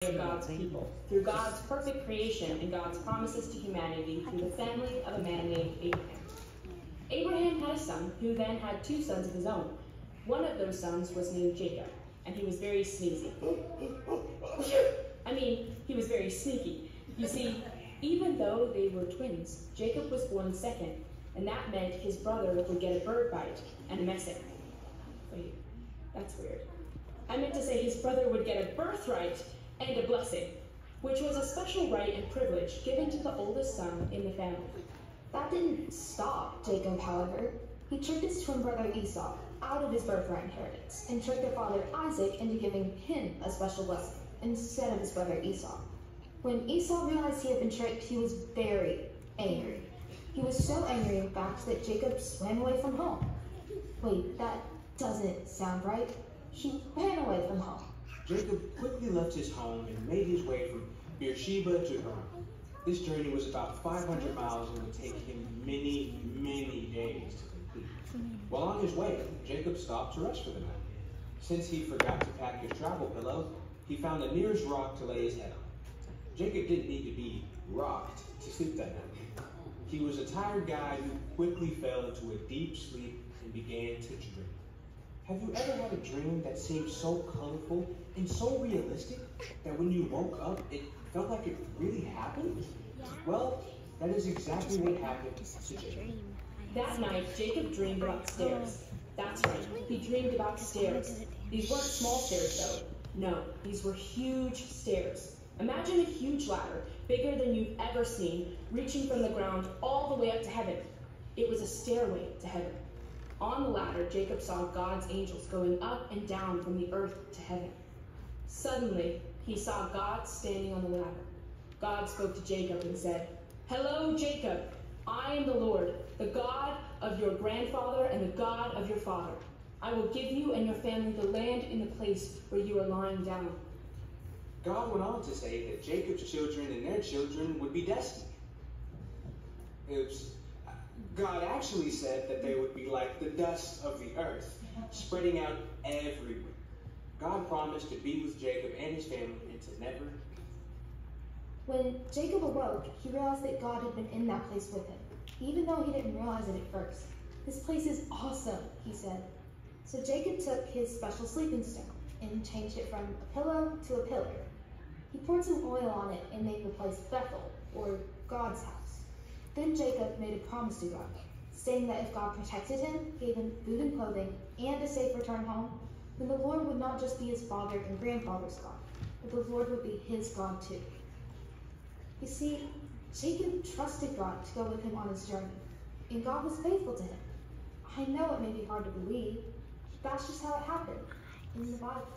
of God's people, through God's perfect creation and God's promises to humanity through the family of a man named Abraham. Abraham had a son who then had two sons of his own. One of those sons was named Jacob, and he was very sneezy. He was very sneaky. You see, even though they were twins, Jacob was born second, and that meant his brother would get a bird bite and a messing. Wait, that's weird. I meant to say his brother would get a birthright and a blessing, which was a special right and privilege given to the oldest son in the family. That didn't stop Jacob, however. He tricked his twin brother Esau out of his birthright inheritance and tricked their father Isaac into giving him a special blessing instead of his brother Esau. When Esau realized he had been tricked, he was very angry. He was so angry, in fact, that Jacob swam away from home. Wait, that doesn't sound right. He ran away from home. Jacob quickly left his home and made his way from Beersheba to Haran. This journey was about 500 miles and would take him many, many days to complete. While on his way, Jacob stopped to rest for the night. Since he forgot to pack his travel pillow, he found the nearest rock to lay his head on. Jacob didn't need to be rocked to sleep that night. He was a tired guy who quickly fell into a deep sleep and began to dream. Have you ever had a dream that seemed so colorful and so realistic that when you woke up, it felt like it really happened? Well, that is exactly what happened to Jacob. That night, Jacob dreamed about stairs. That's right, he dreamed about stairs. These weren't small stairs, though. No, these were huge stairs. Imagine a huge ladder, bigger than you've ever seen, reaching from the ground all the way up to heaven. It was a stairway to heaven. On the ladder, Jacob saw God's angels going up and down from the earth to heaven. Suddenly, he saw God standing on the ladder. God spoke to Jacob and said, "Hello, Jacob. I am the Lord, the God of your grandfather and the God of your father. I will give you and your family the land in the place where you are lying down." God went on to say that Jacob's children and their children would be destined. God actually said that they would be like the dust of the earth, spreading out everywhere. God promised to be with Jacob and his family and to never. When Jacob awoke, he realized that God had been in that place with him, even though he didn't realize it at first. "This place is awesome," he said. So Jacob took his special sleeping stone and changed it from a pillow to a pillar. He poured some oil on it and named the place Bethel, or God's house. Then Jacob made a promise to God, saying that if God protected him, gave him food and clothing, and a safe return home, then the Lord would not just be his father and grandfather's God, but the Lord would be his God too. You see, Jacob trusted God to go with him on his journey, and God was faithful to him. I know it may be hard to believe, but that's just how it happened in the Bible.